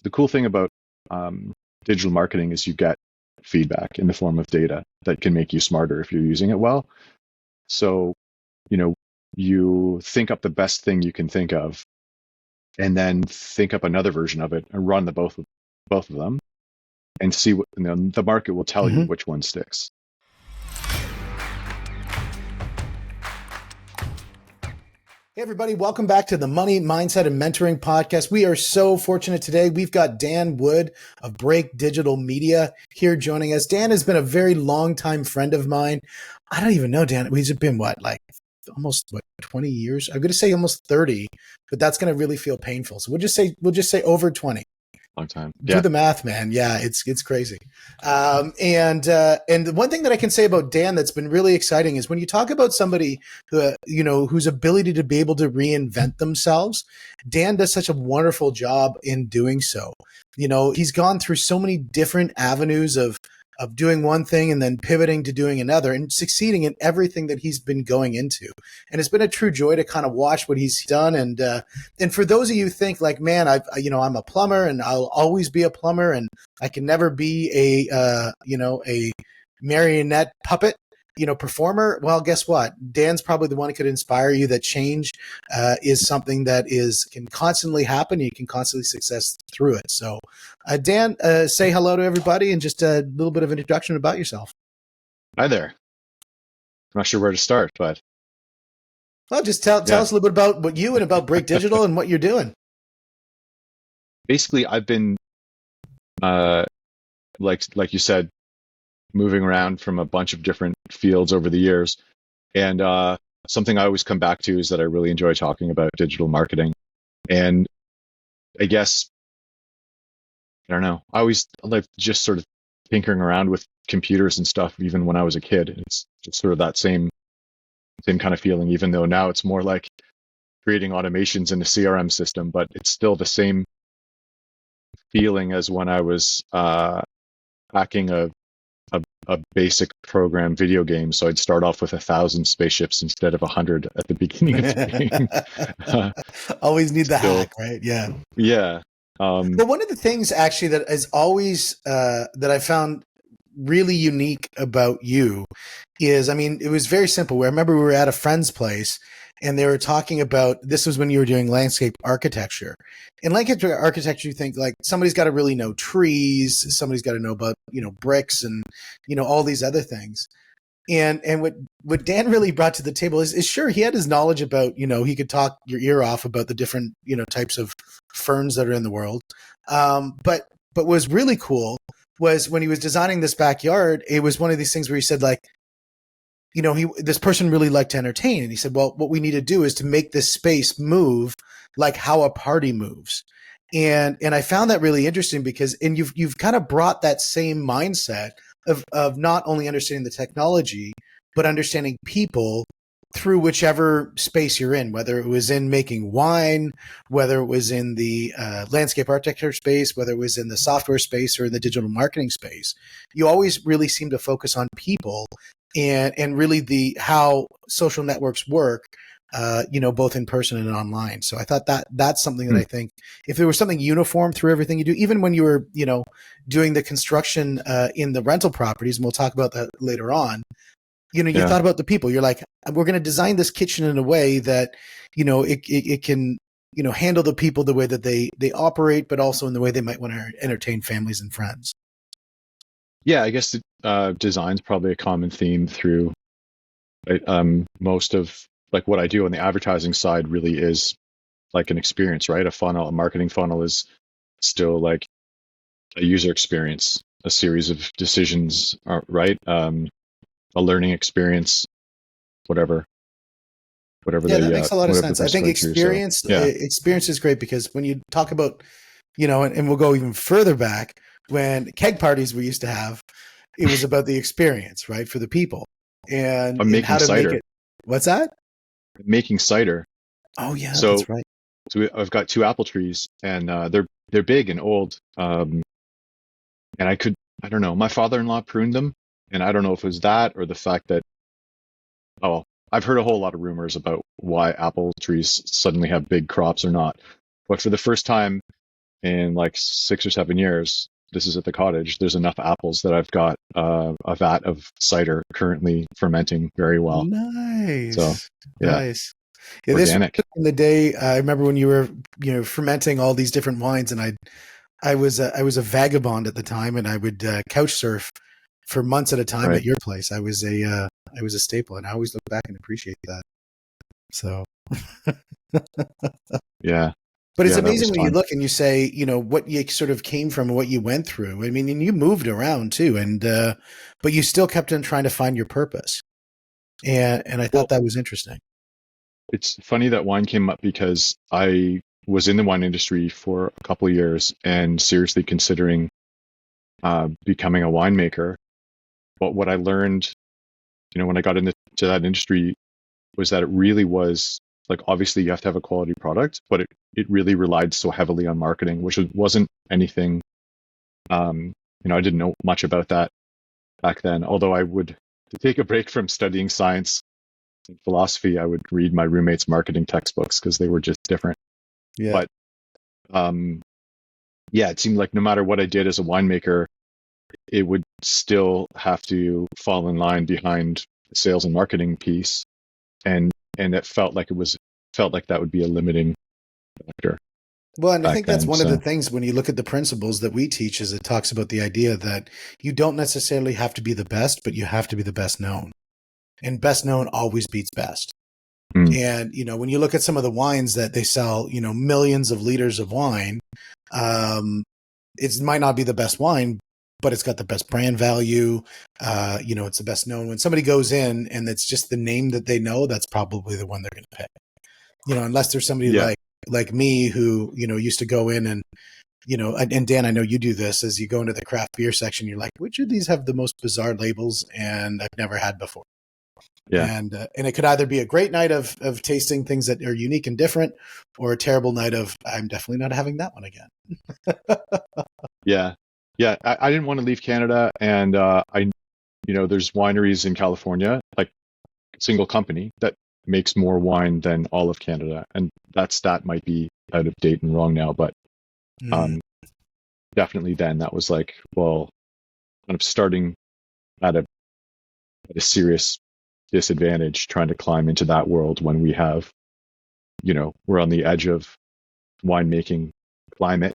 the cool thing about digital marketing is you get feedback in the form of data that can make you smarter if you're using it well. So, you think up the best thing you can think of, and then think up another version of it and run both of them, and see what the market will tell you which one sticks. Hey, everybody. Welcome back to the Money, Mindset, and Mentoring Podcast. We are so fortunate today. We've got Dan Wood of Break Digital Media here joining us. Dan has been a very long-time friend of mine. I don't even know, Dan. He's been almost 20 years? I'm going to say almost 30, but that's going to really feel painful. So we'll just say over 20. Long time. Yeah. Do the math, man. Yeah, it's crazy. And the one thing that I can say about Dan that's been really exciting is when you talk about somebody who, whose ability to be able to reinvent themselves, Dan does such a wonderful job in doing so. He's gone through so many different avenues of doing one thing and then pivoting to doing another and succeeding in everything that he's been going into. And it's been a true joy to kind of watch what he's done. And for those of you who think like, man, I'm a plumber and I'll always be a plumber and I can never be a marionette puppet, performer. Well, guess what? Dan's probably the one who could inspire you that change is something that can constantly happen. You can constantly success through it. So, Dan, say hello to everybody and just a little bit of introduction about yourself. Hi there. I'm not sure where to start, but well, just tell us a little bit about what you and about Break Digital and what you're doing. Basically, I've been like you said, moving around from a bunch of different fields over the years. And something I always come back to is that I really enjoy talking about digital marketing. And I guess, I don't know, I always like just sort of tinkering around with computers and stuff, even when I was a kid. It's just sort of that same kind of feeling, even though now it's more like creating automations in a CRM system, but it's still the same feeling as when I was hacking a basic program video game. So I'd start off with 1,000 spaceships instead of 100 at the beginning of the game. Always need the hack, right? Yeah. Yeah. But one of the things actually that is always that I found really unique about you is, it was very simple. I remember we were at a friend's place and they were talking about, this was when you were doing landscape architecture. In landscape architecture, you think like somebody's got to really know trees, somebody's got to know about, bricks and, all these other things. And what Dan really brought to the table is sure, he had his knowledge about, he could talk your ear off about the different, types of ferns that are in the world. But what was really cool was when he was designing this backyard, it was one of these things where he said like, this person really liked to entertain. And he said, well, what we need to do is to make this space move like how a party moves. And I found that really interesting because, and you've kind of brought that same mindset of not only understanding the technology, but understanding people through whichever space you're in, whether it was in making wine, whether it was in the landscape architecture space, whether it was in the software space or in the digital marketing space. You always really seem to focus on people and really how social networks work, both in person and online. So I thought that's something that I think if there was something uniform through everything you do, even when you were, doing the construction in the rental properties, and we'll talk about that later on, you thought about the people. You're like, we're going to design this kitchen in a way that, it can, handle the people the way that they operate, but also in the way they might want to entertain families and friends. Yeah, I guess design's probably a common theme through most of like what I do on the advertising side really is like an experience, right? A marketing funnel is still like a user experience, a series of decisions, right? A learning experience, whatever. Yeah, that makes a lot of sense. I think experience is great because when you talk about, and we'll go even further back, when keg parties we used to have, it was about the experience, right, for the people and how to cider. make it. What's that? Making cider. Oh yeah, that's right. So I've got 2 apple trees, and they're big and old. And I don't know. My father-in-law pruned them, and I don't know if it was that or the fact that. Oh, I've heard a whole lot of rumors about why apple trees suddenly have big crops or not. But for the first time in like 6 or 7 years, this is at the cottage, there's enough apples that I've got a vat of cider currently fermenting very well. So Nice. yeah, Nice. Yeah, this was organic. in the day. I remember when you were, fermenting all these different wines, and I was a vagabond at the time, and I would couch surf for months at a time Right. at your place. I was a staple, and I always look back and appreciate that. So, Yeah. but it's Yeah, that amazing was when you fun. look and you say, what you sort of came from and what you went through. I mean, and you moved around too, and but you still kept on trying to find your purpose, and I thought Well, that was interesting. it's funny that wine came up because I was in the wine industry for a couple of years and seriously considering becoming a winemaker. But what I learned, when I got into that industry was that it really was like, obviously you have to have a quality product, but it really relied so heavily on marketing, which wasn't anything, I didn't know much about that back then. Although I would, to take a break from studying science and philosophy, I would read my roommate's marketing textbooks because they were just different. Yeah. But um, yeah, it seemed like no matter what I did as a winemaker, it would still have to fall in line behind the sales and marketing piece, and it felt like that would be a limiting factor Well, and I back think that's then. one of the So things when you look at the principles that we teach is it talks about the idea that you don't necessarily have to be the best, but you have to be the best known. And best known always beats best. mm, And, when you look at some of the wines that they sell, millions of liters of wine, it might not be the best wine, but it's got the best brand value. It's the best known. When somebody goes in and it's just the name that they know, that's probably the one they're going to pick. Unless there's somebody yeah, like me who, used to go in and, and Dan, I know you do this as you go into the craft beer section, you're like, which of these have the most bizarre labels and I've never had before? yeah, And it could either be a great night of tasting things that are unique and different, or a terrible night of I'm definitely not having that one again. yeah, yeah. I didn't want to leave Canada, and there's wineries in California, like a single company that makes more wine than all of Canada, and that stat might be out of date and wrong now, but Mm. um, definitely then that was like, well, kind of starting at a serious disadvantage trying to climb into that world when we have, we're on the edge of winemaking climate.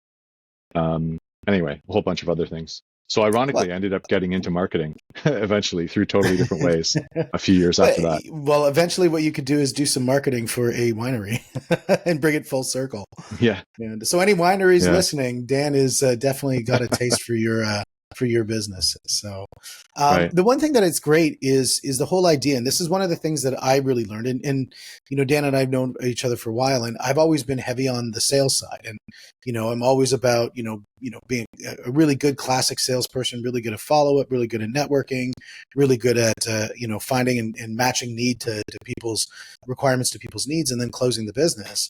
Anyway, a whole bunch of other things. So What? ironically, I ended up getting into marketing eventually through totally different ways a few years But, after that. well, eventually, what you could do is do some marketing for a winery and bring it full circle. Yeah, And so, any wineries yeah, listening, Dan is definitely got a taste for your business. So, right. the one thing that is great is the whole idea, and this is one of the things that I really learned. And Dan and I've known each other for a while, and I've always been heavy on the sales side, and I'm always about being a really good classic salesperson, really good at follow up, really good at networking, really good at finding and matching need to people's requirements to people's needs, and then closing the business.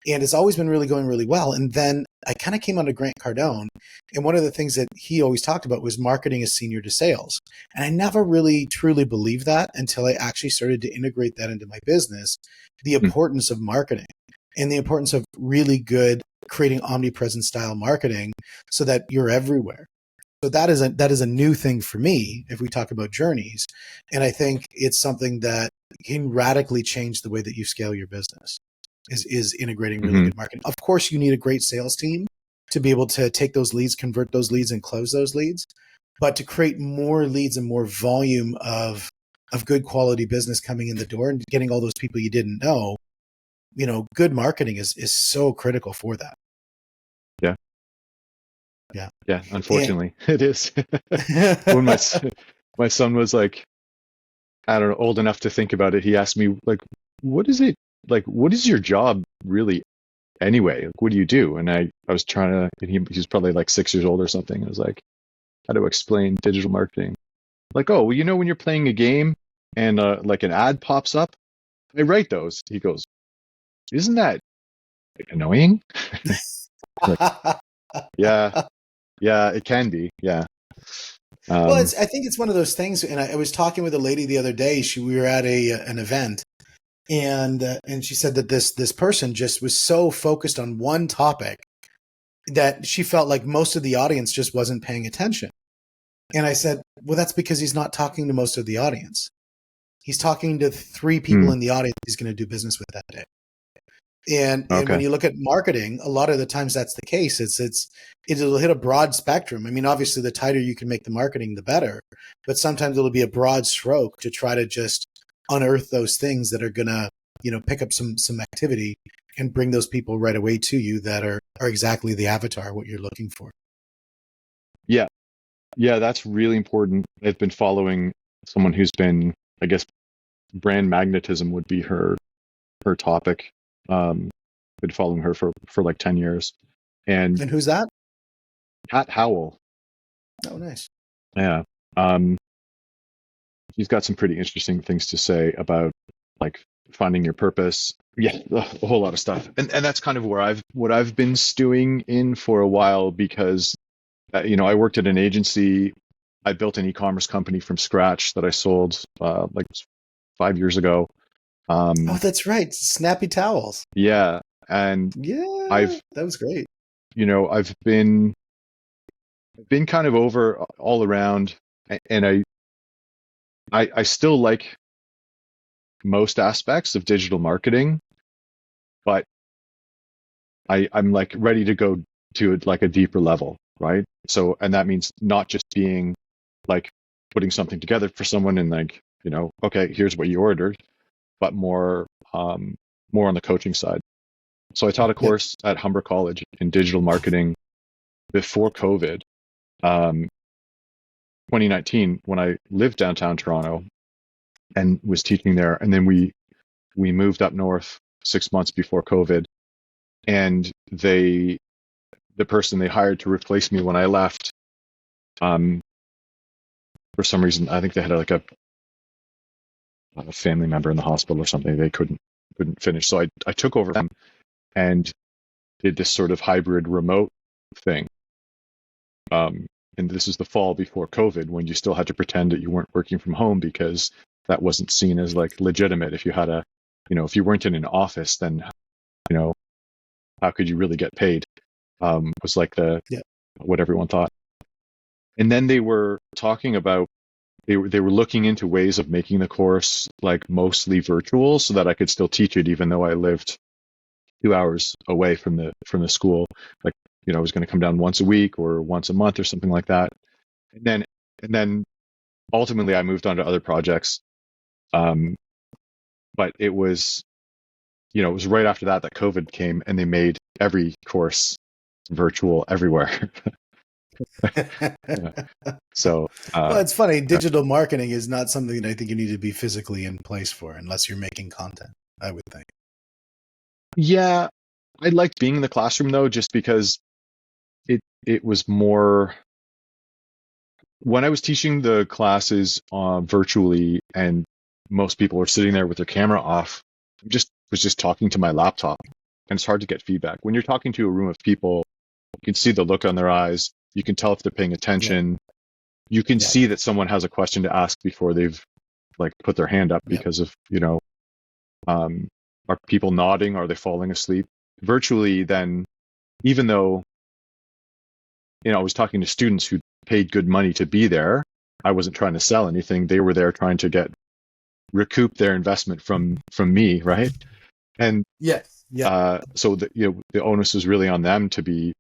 And it's always been really going really well. And then I kind of came onto Grant Cardone, and one of the things that he always talked about was marketing is senior to sales. And I never really truly believed that until I actually started to integrate that into my business, the Mm, importance of marketing and the importance of really good creating omnipresent style marketing so that you're everywhere. So that is a new thing for me if we talk about journeys. And I think it's something that can radically change the way that you scale your business is integrating really mm-hmm, good marketing. Of course, you need a great sales team to be able to take those leads, convert those leads, and close those leads. But to create more leads and more volume of good quality business coming in the door and getting all those people you didn't know, good marketing is so critical for that. yeah, Yeah. yeah. And Unfortunately, it is. When my son was like, I don't know, old enough to think about it, he asked me like, "What is it like? What is your job really anyway? Like, what do you do?" And I was trying to, and he was probably like 6 years old or something. I was like, "How to explain digital marketing?" Like, "Oh, well, when you're playing a game and like an ad pops up, I write those." He goes, "Isn't that like, annoying?" Like, yeah, yeah, it can be. Yeah. well, Um, I think it's one of those things. And I was talking with a lady the other day. We were at an event, and she said that this person just was so focused on one topic that she felt like most of the audience just wasn't paying attention. And I said, well, that's because he's not talking to most of the audience. He's talking to 3 people in the audience he's going to do business with that day. And when you look at marketing, a lot of the times that's the case. It'll hit a broad spectrum. I mean, obviously, the tighter you can make the marketing, the better. But sometimes it'll be a broad stroke to try to just unearth those things that are going to, pick up some activity and bring those people right away to you that are exactly the avatar, what you're looking for. Yeah. Yeah, that's really important. I've been following someone who's been, I guess, brand magnetism would be her topic. Been following her for like 10 years. And who's that? Pat Howell. Oh, nice. Yeah. She's got some pretty interesting things to say about like finding your purpose. Yeah, a whole lot of stuff. And that's kind of where what I've been stewing in for a while, because I worked at an agency. I built an e-commerce company from scratch that I sold like 5 years ago. Oh, that's right. Snappy Towels. Yeah. And that was great. I've been kind of over all around, and I still like most aspects of digital marketing, but I'm like ready to go to like a deeper level, right? So, and that means not just being like putting something together for someone and like, okay, here's what you ordered, but more on the coaching side. So I taught a course at Humber College in digital marketing before COVID, 2019, when I lived downtown Toronto and was teaching there. And then we moved up north 6 months before COVID, and the person they hired to replace me when I left, for some reason, I think they had like a family member in the hospital or something. They couldn't finish. So I took over them and did this sort of hybrid remote thing. And this is the fall before COVID, when you still had to pretend that you weren't working from home, because that wasn't seen as like legitimate. If you had if you weren't in an office, then, how could you really get paid? Was like what everyone thought. And then they were talking about, they were looking into ways of making the course like mostly virtual, so that I could still teach it, even though I lived 2 hours away from the school. Like, I was going to come down once a week or once a month or something like that. And then ultimately I moved on to other projects. But it was, it was right after that COVID came, and they made every course virtual everywhere. Yeah. So, well, it's funny. Digital marketing is not something that I think you need to be physically in place for, unless you're making content, I would think. Yeah, I liked being in the classroom though, just because it was more, when I was teaching the classes virtually, and most people were sitting there with their camera off, was just talking to my laptop, and it's hard to get feedback. When you're talking to a room of people, you can see the look on their eyes. You can tell if they're paying attention. You can see that someone has a question to ask before they've like put their hand up, because of, are people nodding? Are they falling asleep? Virtually, then, even though, I was talking to students who paid good money to be there, I wasn't trying to sell anything. They were there trying to recoup their investment from me, right? And so the onus is really on them to be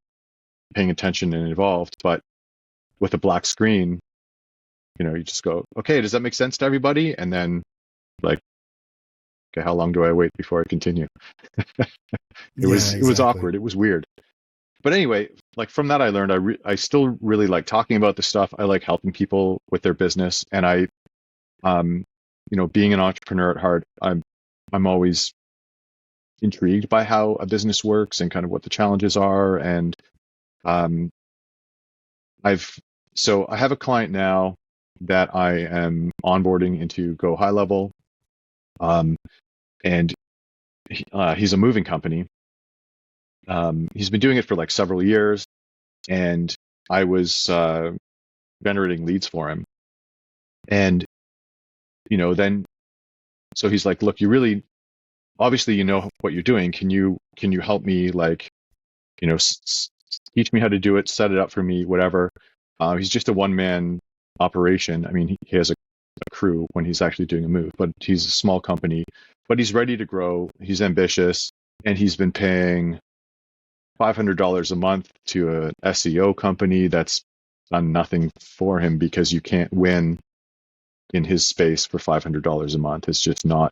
paying attention and involved. But with a black screen, you just go, okay, does that make sense to everybody? And then, like, okay, how long do I wait before I continue? It was awkward. It was weird. But anyway, like, from that I learned I still really like talking about this stuff. I like helping people with their business, and I being an entrepreneur at heart, I'm always intrigued by how a business works and kind of what the challenges are. And I have a client now that I am onboarding into Go High Level, and he's a moving company. He's been doing it for like several years, and I was generating leads for him. And then, so he's like, look, you really, obviously, what you're doing. Can you help me, like, teach me how to do it, set it up for me, whatever. He's just a one-man operation. I mean, he has a crew when he's actually doing a move, but he's a small company, but he's ready to grow. He's ambitious, and he's been paying $500 a month to an SEO company that's done nothing for him because you can't win in his space for $500 a month. It's just not.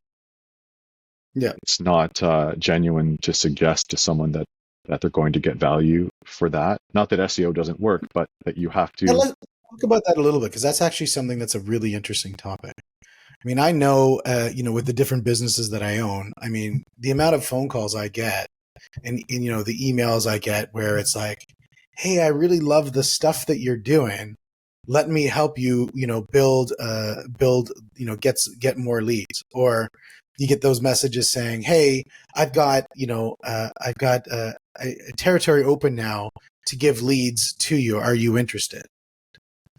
Yeah. It's not genuine to suggest to someone that they're going to get value for that. Not that SEO doesn't work, but that you have to. Now, let's talk about that a little bit, because that's actually something that's a really interesting topic. I mean, I know, with the different businesses that I own, I mean, the amount of phone calls I get and the emails I get where it's like, hey, I really love the stuff that you're doing. Let me help you, build, get more leads. Or you get those messages saying, hey, I've got a territory open now to give leads to you. Are you interested?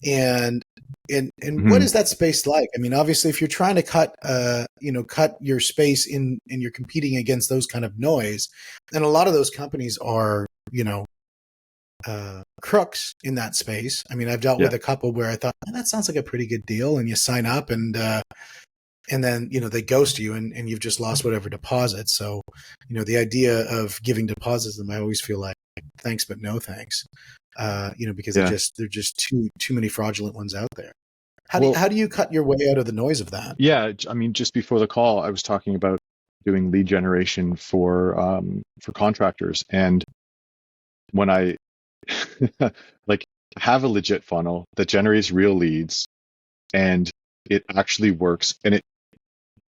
And what is that space like? I mean, obviously, if you're trying to cut your space in, and you're competing against those kind of noise, and a lot of those companies are, crooks in that space. I mean, I've dealt with a couple where I thought, that sounds like a pretty good deal, and you sign up, and then they ghost you, and you've just lost whatever deposit. So, the idea of giving deposits to them, I always feel like thanks but no thanks. Because there are just too many fraudulent ones out there. How do you cut your way out of the noise of that? Yeah, I mean, just before the call, I was talking about doing lead generation for contractors, and when I like have a legit funnel that generates real leads, and it actually works, and it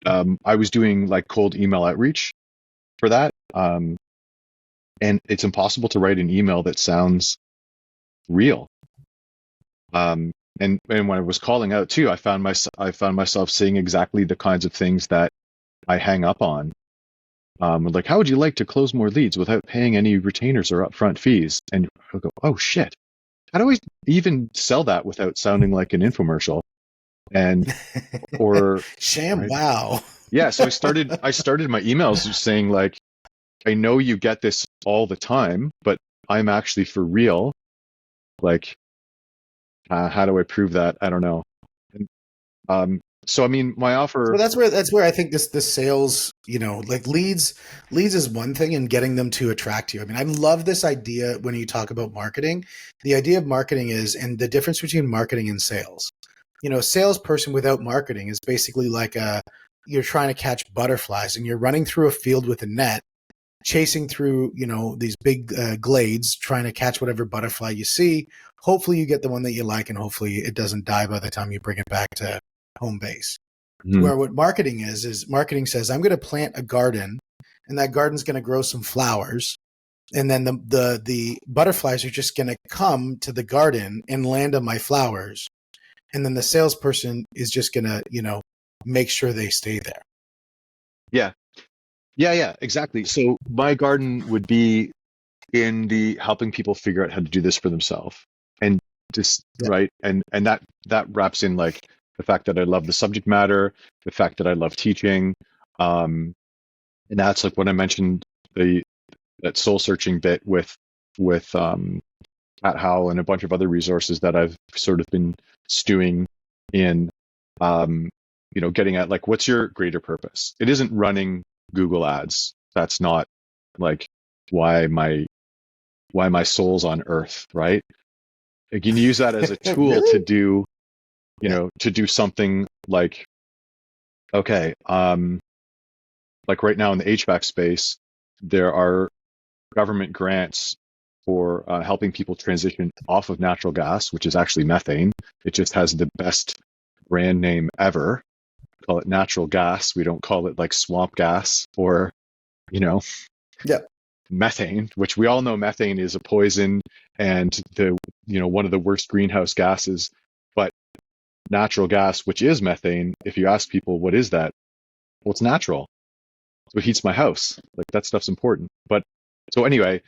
I was doing like cold email outreach for that, and it's impossible to write an email that sounds real. And when I was calling out too, I found myself saying exactly the kinds of things that I hang up on. Like, how would you like to close more leads without paying any retainers or upfront fees? And I'll go, oh shit, how do I even sell that without sounding like an infomercial? And or sham, right? Wow. Yeah, so I started my emails saying like, I know you get this all the time, but I'm actually for real. Like, how do I prove that? I don't know. And, so I mean, my offer. Well, that's where I think this sales, like leads is one thing, and getting them to attract you. I mean, I love this idea when you talk about marketing. The idea of marketing is, and the difference between marketing and sales. A salesperson without marketing is basically like you're trying to catch butterflies, and you're running through a field with a net, chasing through, these big glades, trying to catch whatever butterfly you see. Hopefully you get the one that you like, and hopefully it doesn't die by the time you bring it back to home base. Where what marketing is marketing says, I'm going to plant a garden, and that garden's going to grow some flowers. And then the butterflies are just going to come to the garden and land on my flowers. And then the salesperson is just going to, make sure they stay there. Yeah, exactly. So my garden would be in the helping people figure out how to do this for themselves. And just, right. And that wraps in like the fact that I love the subject matter, the fact that I love teaching. And that's like when I mentioned that soul searching bit with Cat Howell and a bunch of other resources that I've sort of been stewing in, getting at like, what's your greater purpose? It isn't running Google ads. That's not like why my soul's on earth, right? You can use that as a tool Really? to do, to do something like, okay, like right now in the HVAC space, there are government grants for helping people transition off of natural gas, which is actually methane. It just has the best brand name ever. Call it natural gas. We don't call it like swamp gas or, methane, which we all know methane is a poison and one of the worst greenhouse gases. But natural gas, which is methane, if you ask people, what is that? Well, it's natural. So it heats my house. Like that stuff's important. But so anyway,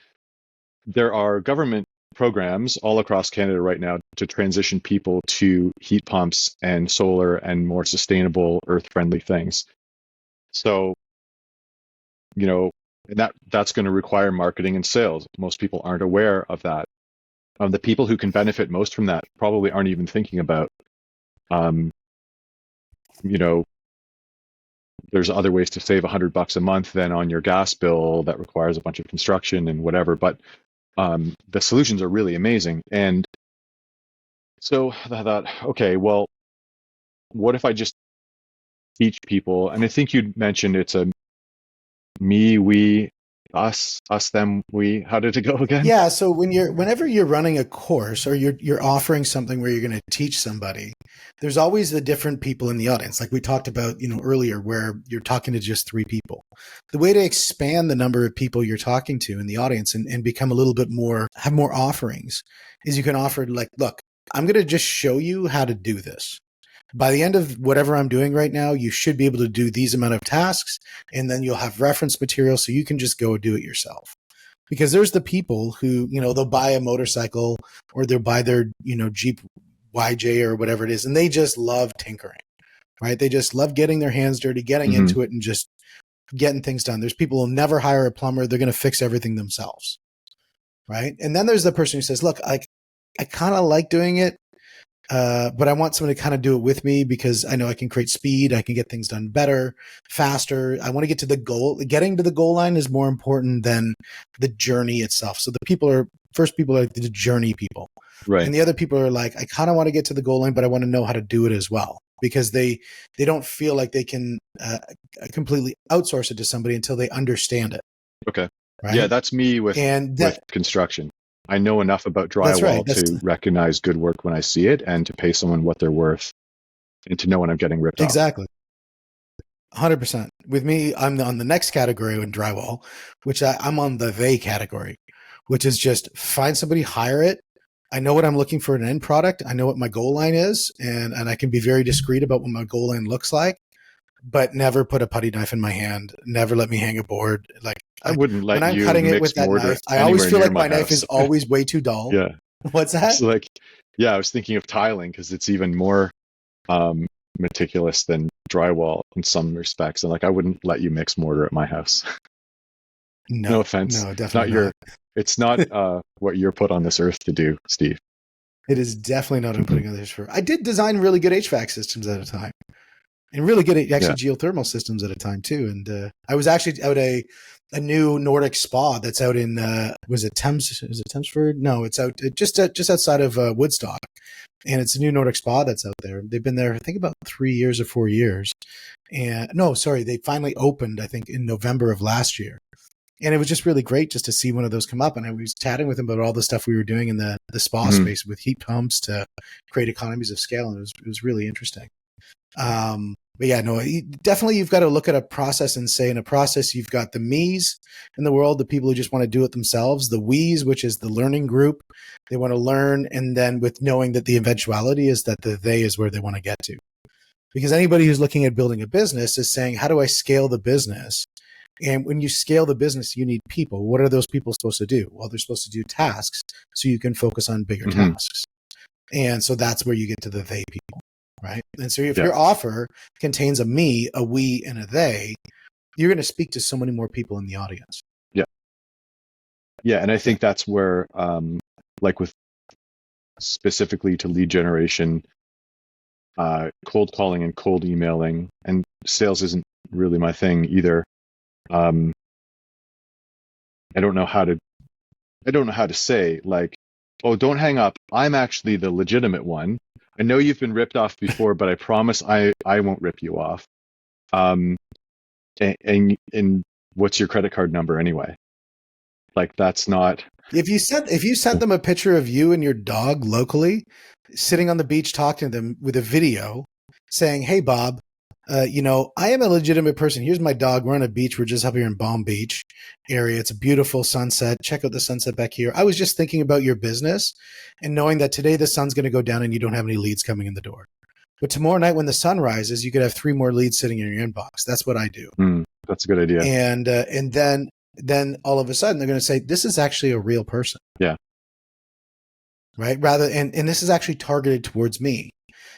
there are government programs all across Canada right now to transition people to heat pumps and solar and more sustainable, earth-friendly things. So, And that's going to require marketing and sales. Most people aren't aware of that. The people who can benefit most from that probably aren't even thinking about, um, you know, there's other ways to save $100 a month than on your gas bill that requires a bunch of construction and whatever. But the solutions are really amazing. And so I thought, okay, well, what if I just teach people? And I think you mentioned it's a me, we, us, them, we. How did it go again? Yeah. So whenever you're running a course or you're offering something where you're going to teach somebody, there's always the different people in the audience. Like we talked about, earlier, where you're talking to just 3 people. The way to expand the number of people you're talking to in the audience and become a little bit more, have more offerings, is you can offer like, look, I'm going to just show you how to do this. By the end of whatever I'm doing right now, you should be able to do these amount of tasks, and then you'll have reference material so you can just go do it yourself. Because there's the people who, they'll buy a motorcycle or they'll buy their, Jeep YJ or whatever it is, and they just love tinkering, right? They just love getting their hands dirty, getting into it and just getting things done. There's people who'll never hire a plumber. They're going to fix everything themselves, right? And then there's the person who says, look, I kind of like doing it, but I want someone to kind of do it with me because I know I can create speed. I can get things done better, faster. I want to get to the goal. Getting to the goal line is more important than the journey itself. So the first people are the journey people. Right. And the other people are like, I kind of want to get to the goal line, but I want to know how to do it as well, because they don't feel like they can completely outsource it to somebody until they understand it. Okay. Right? Yeah, that's me with construction. I know enough about drywall to recognize good work when I see it and to pay someone what they're worth and to know when I'm getting ripped off. Exactly. 100%. With me, I'm on the next category in drywall, which I'm on the they category, which is just find somebody, hire it. I know what I'm looking for in an end product. I know what my goal line is, and I can be very discreet about what my goal line looks like, but never put a putty knife in my hand. Never let me hang a board. Like I wouldn't let when I'm you cutting it mix with that mortar knife, I always feel like my house. knife is always way too dull. Yeah. What's that? It's like, yeah, I was thinking of tiling because it's even more meticulous than drywall in some respects. And like, I wouldn't let you mix mortar at my house. No offense. No, definitely not. It's not what you're put on this earth to do, Steve. It is definitely not what I'm putting on this for. I did design really good HVAC systems at a time, and really good geothermal systems at a time too. And I was actually out a new Nordic spa that's out in was it Thames? Is it Thamesford? No, it's out just outside of Woodstock, and it's a new Nordic spa that's out there. They've been there, I think, about 3 years or 4 years. And no, sorry, they finally opened, I think, in November of last year. And it was just really great just to see one of those come up. And I was chatting with him about all the stuff we were doing in the spa space with heat pumps to create economies of scale. And it was really interesting. But yeah, no, definitely you've got to look at a process and say in a process, you've got the me's in the world, the people who just want to do it themselves, the we's, which is the learning group. They want to learn. And then with knowing that the eventuality is that the they is where they want to get to. Because anybody who's looking at building a business is saying, how do I scale the business? And when you scale the business, you need people. What are those people supposed to do? Well, they're supposed to do tasks so you can focus on bigger tasks. And so that's where you get to the they people, right? And so if your offer contains a me, a we, and a they, you're going to speak to so many more people in the audience. Yeah. Yeah. And I think that's where, like with specifically to lead generation, cold calling and cold emailing, and sales isn't really my thing either. I don't know how to say, like, oh, don't hang up. I'm actually the legitimate one. I know you've been ripped off before, but I promise I won't rip you off. And what's your credit card number anyway? Like, that's not. If you sent them a picture of you and your dog locally sitting on the beach talking to them with a video saying, hey, Bob, I am a legitimate person. Here's my dog. We're on a beach. We're just up here in Palm Beach area. It's a beautiful sunset. Check out the sunset back here. I was just thinking about your business and knowing that today the sun's going to go down and you don't have any leads coming in the door. But tomorrow night when the sun rises, you could have 3 more leads sitting in your inbox. That's what I do. That's a good idea. And then all of a sudden they're going to say, this is actually a real person. Yeah. Right. And this is actually targeted towards me.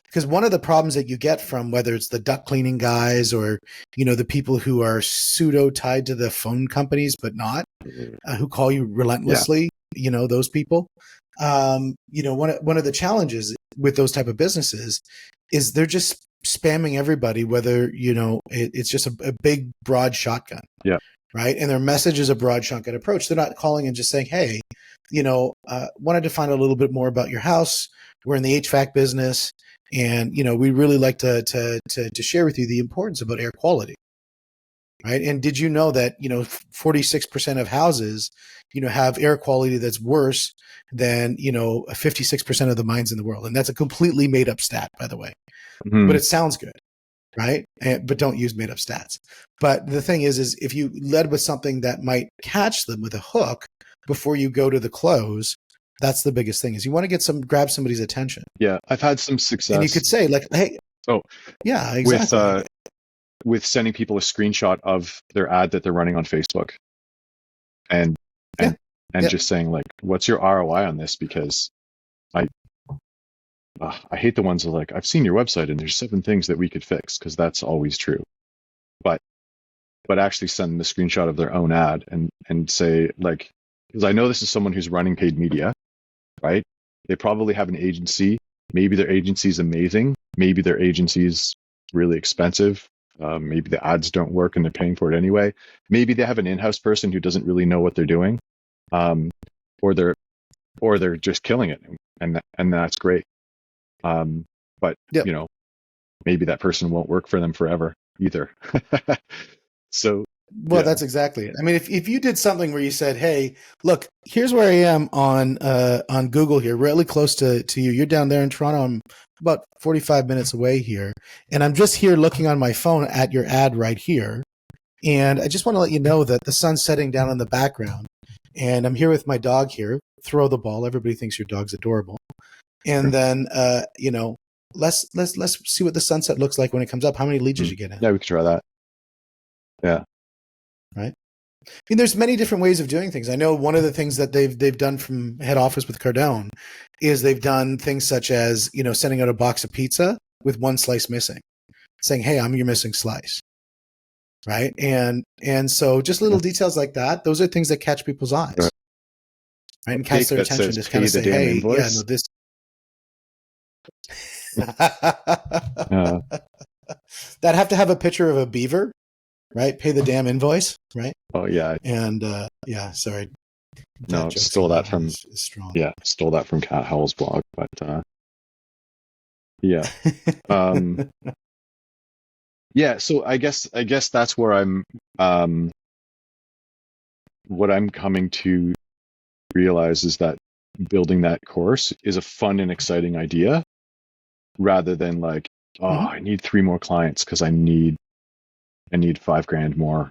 Because one of the problems that you get from whether it's the duct cleaning guys or, the people who are pseudo tied to the phone companies, but not, who call you relentlessly, those people, one of the challenges with those type of businesses is they're just spamming everybody, whether, it's just a big, broad shotgun. Yeah. Right. And their message is a broad shotgun approach. They're not calling and just saying, hey, wanted to find out a little bit more about your house. We're in the HVAC business. And, we really like to share with you the importance about air quality. Right. And did you know that, 46% of houses, have air quality that's worse than, 56% of the mines in the world. And that's a completely made up stat, by the way. Mm-hmm. But it sounds good. Right. But don't use made up stats. But the thing is if you led with something that might catch them with a hook before you go to the close, that's the biggest thing is you want to grab somebody's attention. Yeah. I've had some success. And you could say like, hey, yeah, exactly. With sending people a screenshot of their ad that they're running on Facebook and just saying like, what's your ROI on this? Because I hate the ones that are like, I've seen your website and there's 7 things that we could fix, because that's always true. But actually send them a screenshot of their own ad and say like, because I know this is someone who's running paid media, right? They probably have an agency. Maybe their agency is amazing. Maybe their agency is really expensive. Maybe the ads don't work and they're paying for it anyway. Maybe they have an in-house person who doesn't really know what they're doing, or they're just killing it, and that's great. But maybe that person won't work for them forever either. So, that's exactly it. I mean, if you did something where you said, "Hey, look, here's where I am on Google here, really close to you. You're down there in Toronto. I'm about 45 minutes away here, and I'm just here looking on my phone at your ad right here, and I just want to let you know that the sun's setting down in the background, and I'm here with my dog here. Throw the ball. Everybody thinks your dog's adorable, and then let's see what the sunset looks like when it comes up. How many leads did you get in? Yeah, we could try that. Yeah. Right. I mean, there's many different ways of doing things. I know one of the things that they've done from head office with Cardone is they've done things such as, sending out a box of pizza with one slice missing, saying, "Hey, I'm your missing slice." Right. And so just little details like that, those are things that catch people's eyes. Right. And catch their attention. Just kind of say, "Hey, invoice. Yeah, no, this." That have to have a picture of a beaver, right? Pay the damn invoice, right? Oh yeah. And sorry. No, stole that from stole that from Cat Howell's blog, but yeah. Yeah, so I guess that's where I'm what I'm coming to realize is that building that course is a fun and exciting idea, rather than like, I need 3 more clients because I need $5,000 more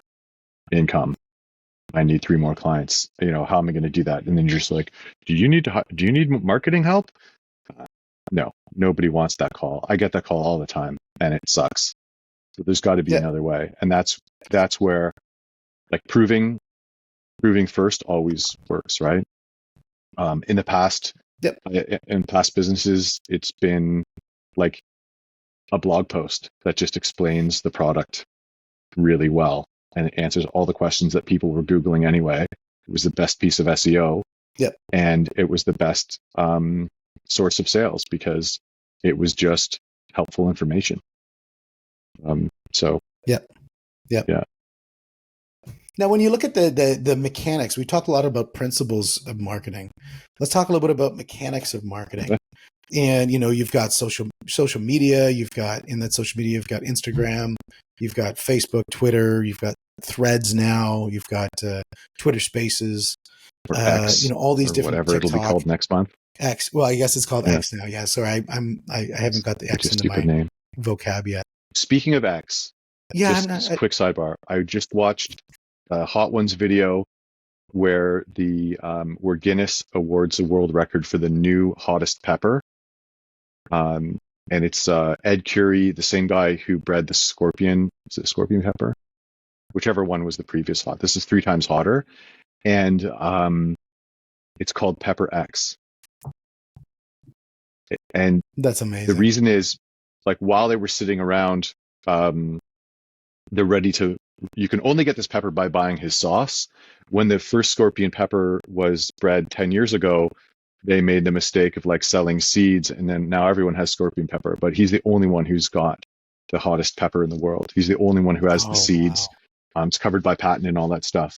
income. I need 3 more clients. How am I going to do that? And then you're just like, do you need marketing help? No, nobody wants that call. I get that call all the time, and it sucks. So there's got to be another way, and that's where like proving first always works, right? In the past, in past businesses, it's been like a blog post that just explains the product really well and it answers all the questions that people were Googling anyway. It was the best piece of SEO. Yep. And it was the best source of sales because it was just helpful information. Yeah. Now, when you look at the mechanics, we talked a lot about principles of marketing. Let's talk a little bit about mechanics of marketing. Okay. And, you've got social media, in that social media, you've got Instagram, you've got Facebook, Twitter, you've got Threads now, you've got Twitter Spaces, or X, all these different whatever TikTok, it'll be called next month. X. Well, I guess it's called X now. Yeah. Sorry. I haven't got the X into my name. Vocab yet. Speaking of X, quick sidebar. I just watched a Hot Ones video where where Guinness awards the world record for the new hottest pepper. And it's Ed Curie, the same guy who bred the scorpion. Is it scorpion pepper? Whichever one was the previous hot. This is 3 times hotter, and it's called Pepper X. And That's The amazing. reason is, like, while they were sitting around, um, they're ready to. You can only get this pepper by buying his sauce. When the first scorpion pepper was bred 10 years ago, they made the mistake of like selling seeds, and then now everyone has scorpion pepper, but he's the only one who's got the hottest pepper in the world. He's the only one who has the Oh, wow. seeds. It's covered by patent and all that stuff.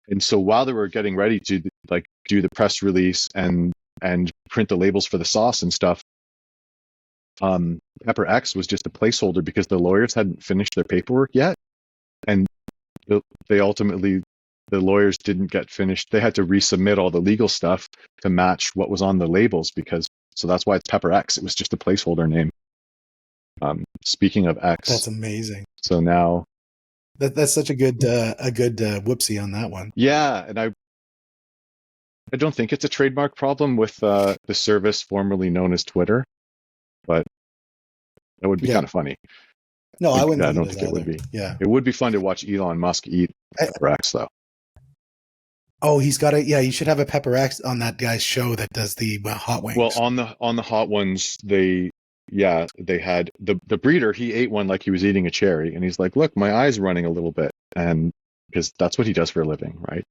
And so while they were getting ready to like do the press release and print the labels for the sauce and stuff, Pepper X was just a placeholder because the lawyers hadn't finished their paperwork yet, and they ultimately, the lawyers didn't get finished. They had to resubmit all the legal stuff to match what was on the labels, because so that's why it's Pepper X. It was just a placeholder name. Speaking of X, That's amazing. so now That's such a good whoopsie on that one. yeah, and I don't think it's a trademark problem with the service formerly known as Twitter, but that would be Yeah. kind of funny. No, I wouldn't I think don't it is think it would either. be. Yeah. It would be fun to watch Elon Musk eat I, Pepper X, though. oh, he's got a, yeah, you should have a Pepper X on that guy's show that does the hot Well, wings. on the hot ones, they had the breeder. He ate one like he was eating a cherry, and he's like, "Look, my eye's running a little bit," and because that's what he does for a living, right?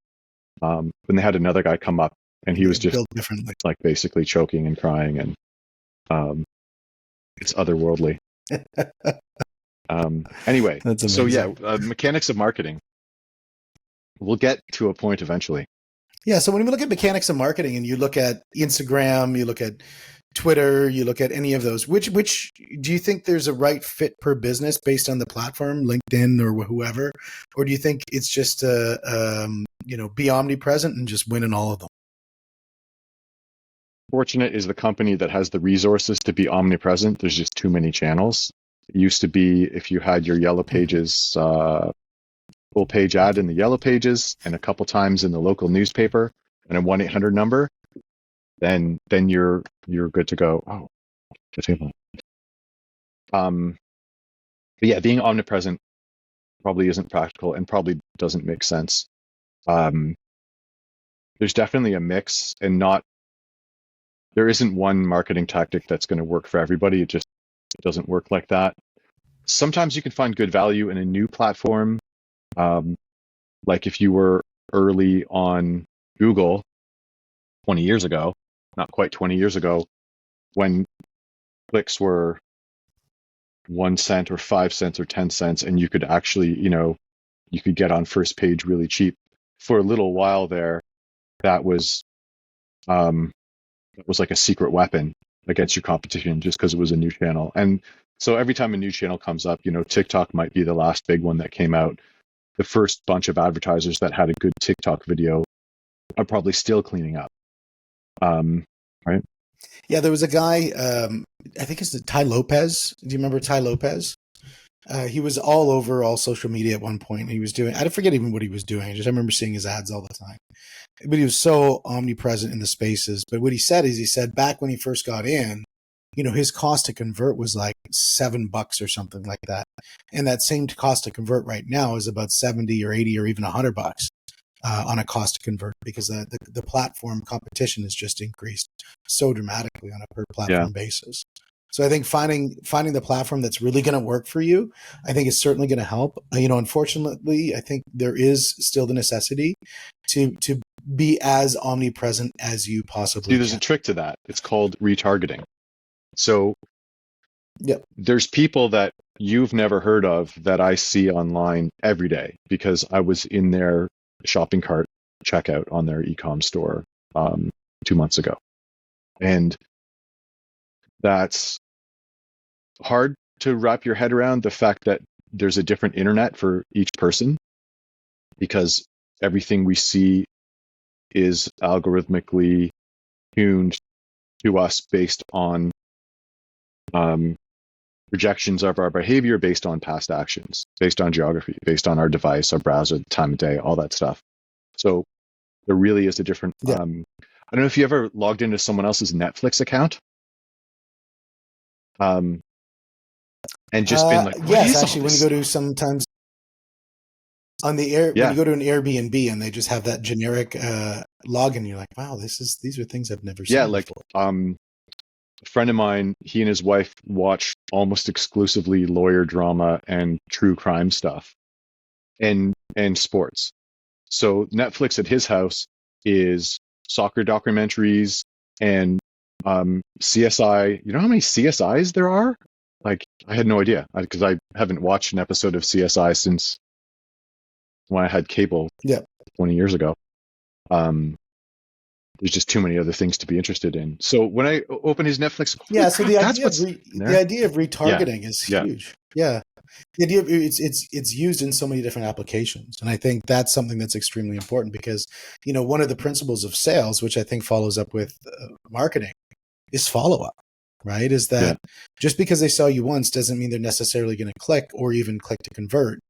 Then they had another guy come up, and he was just Built differently. like basically choking and crying, and it's otherworldly. Anyway, That's so amazing. yeah, mechanics of marketing. We'll get to a point eventually. Yeah. So when we look at mechanics of marketing and you look at Instagram, you look at Twitter, you look at any of those, which do you think there's a right fit per business based on the platform, LinkedIn or whoever? Or do you think it's just, be omnipresent and just win in all of them? Fortunate is the company that has the resources to be omnipresent. There's just too many channels. It used to be if you had your Yellow Pages full page ad in the Yellow Pages and a couple times in the local newspaper and a 1-800 number, then you're good to go. Oh, the table. But yeah, being omnipresent probably isn't practical and probably doesn't make sense. There's definitely a mix, and not there isn't one marketing tactic that's going to work for everybody. It doesn't work like that. Sometimes you can find good value in a new platform. Like if you were early on Google 20 years ago, not quite 20 years ago, when clicks were 1 cent or 5 cents or 10 cents, and you could actually, you could get on first page really cheap. For a little while there, that was like a secret weapon against your competition, just because it was a new channel. And so every time a new channel comes up, TikTok might be the last big one that came out. The first bunch of advertisers that had a good TikTok video are probably still cleaning up. Right? Yeah, there was a guy, I think it's Ty Lopez. Do you remember Ty Lopez? He was all over all social media at one point. He was doing, I forget even what he was doing. I remember seeing his ads all the time. But he was so omnipresent in the spaces. But what he said back when he first got in, his cost to convert was like $7 or something like that. And that same cost to convert right now is about 70 or 80 or even $100 on a cost to convert, because the platform competition has just increased so dramatically on a per platform basis. So I think finding the platform that's really going to work for you, I think is certainly going to help. Unfortunately, I think there is still the necessity to be as omnipresent as you possibly See, there's can. a trick to that. It's called retargeting. So Yep. there's people that you've never heard of that I see online every day because I was in their shopping cart checkout on their e-com store 2 months ago. And that's hard to wrap your head around, the fact that there's a different internet for each person, because everything we see is algorithmically tuned to us based on projections of our behavior, based on past actions, based on geography, based on our device, our browser, the time of day, all that stuff. So there really is a different. Yeah. I don't know if you ever logged into someone else's Netflix account, and just been like, what yes, is all actually, when you this? go to sometimes on the air, when Yeah, you go to an Airbnb and they just have that generic login, you're like, wow, these are things I've never yeah, seen like before. a friend of mine, he and his wife watch almost exclusively lawyer drama and true crime stuff and sports. So Netflix at his house is soccer documentaries and CSI. You know how many CSIs there are? Like, I had no idea because I haven't watched an episode of CSI since when I had cable 20 years ago. There's just too many other things to be interested in. So when I open his Netflix, So crap, that's what's the idea of retargeting is huge. Yeah. The idea of it's used in so many different applications. And I think that's something that's extremely important because, one of the principles of sales, which I think follows up with marketing, is follow-up, right? Is that just because they sell you once doesn't mean they're necessarily going to click or even click to convert.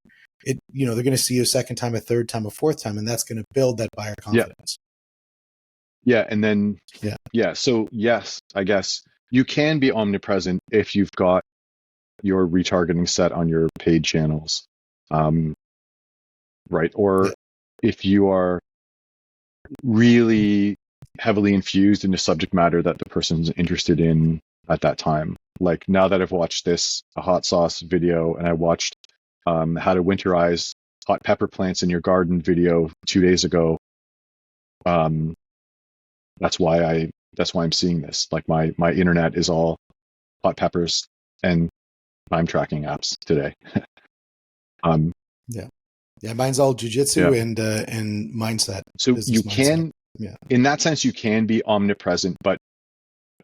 They're going to see you a second time, a third time, a fourth time, and that's going to build that buyer confidence. Yeah. And then, so yes, I guess you can be omnipresent if you've got your retargeting set on your paid channels. Right. Or if you are really heavily infused in the subject matter that the person's interested in at that time. Like now that I've watched a hot sauce video and I watched how to winterize hot pepper plants in your garden video 2 days ago. That's why I'm seeing this. Like my internet is all hot peppers and time tracking apps today. Mine's all jujitsu and mindset. So you can, in that sense, you can be omnipresent, but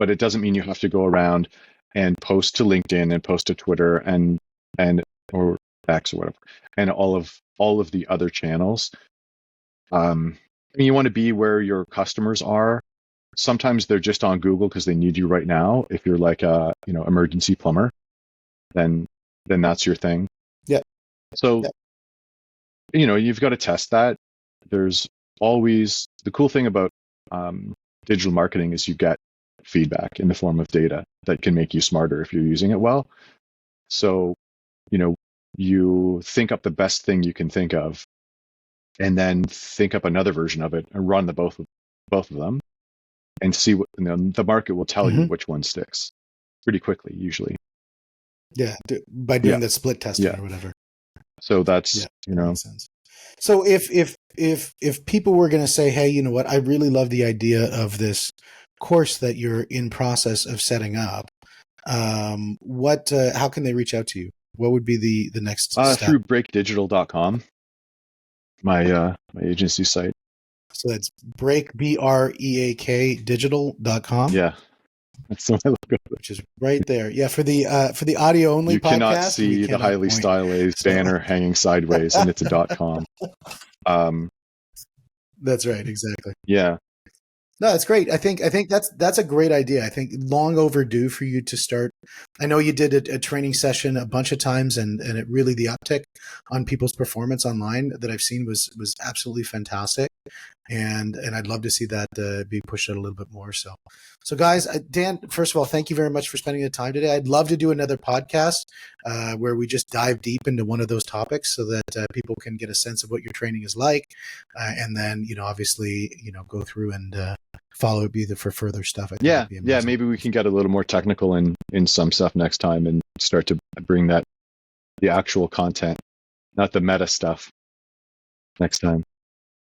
it doesn't mean you have to go around and post to LinkedIn and post to Twitter and or X or whatever, and all of the other channels. You want to be where your customers are. Sometimes they're just on Google because they need you right now. If you're like a emergency plumber, then that's your thing. Yeah. So you've got to test that. There's always the cool thing about digital marketing is you get feedback in the form of data that can make you smarter if you're using it well. So you think up the best thing you can think of, and then think up another version of it and run both of them, and see what the market will tell you which one sticks pretty quickly usually. Yeah, by doing that split testing or whatever. So that's makes sense. So if people were going to say, hey, you know what, I really love the idea of this course that you're in process of setting up, how can they reach out to you? What would be the next step? Through breakdigital.com, my agency site. So that's BreakBreak digital.com. Yeah. That's the logo. Which is right there. Yeah, for the audio only podcast. You cannot see the highly stylized banner hanging sideways, and it's a .com. That's right, exactly. Yeah. No, that's great. I think that's a great idea. I think long overdue for you to start. I know you did a training session a bunch of times, and it really, the uptick on people's performance online that I've seen was absolutely fantastic. And I'd love to see that be pushed out a little bit more. So guys, Dan, first of all, thank you very much for spending the time today. I'd love to do another podcast where we just dive deep into one of those topics so that people can get a sense of what your training is like. And then, obviously, go through and follow up either for further stuff. I think yeah. Maybe we can get a little more technical in some stuff next time and start to bring the actual content, not the meta stuff, next time.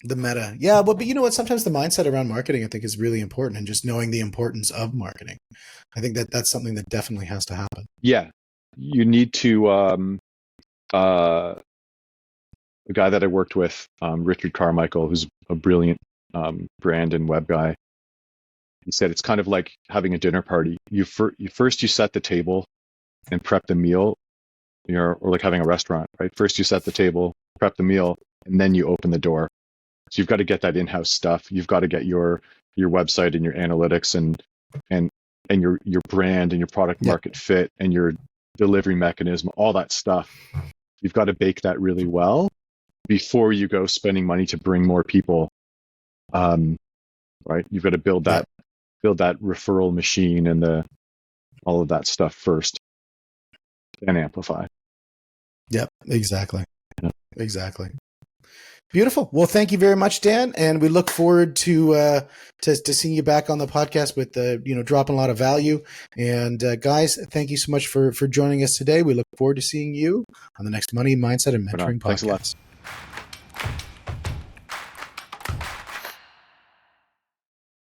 The meta. Yeah, but you know what? Sometimes the mindset around marketing, I think, is really important, and just knowing the importance of marketing. I think that's something that definitely has to happen. Yeah. You need to, a guy that I worked with, Richard Carmichael, who's a brilliant brand and web guy. He said it's kind of like having a dinner party. You first set the table and prep the meal, or like having a restaurant, right? First you set the table, prep the meal, and then you open the door. So you've got to get that in-house stuff. You've got to get your website and your analytics and your brand and your product market fit and your delivery mechanism, all that stuff. You've got to bake that really well before you go spending money to bring more people. Right? You've got to build that referral machine and all of that stuff first, and amplify. Yep, exactly. Yeah. Exactly. Beautiful. Well, thank you very much, Dan, and we look forward to seeing you back on the podcast with dropping a lot of value. And guys, thank you so much for joining us today. We look forward to seeing you on the next Money Mindset and Right on. Mentoring Thanks a lot. podcast.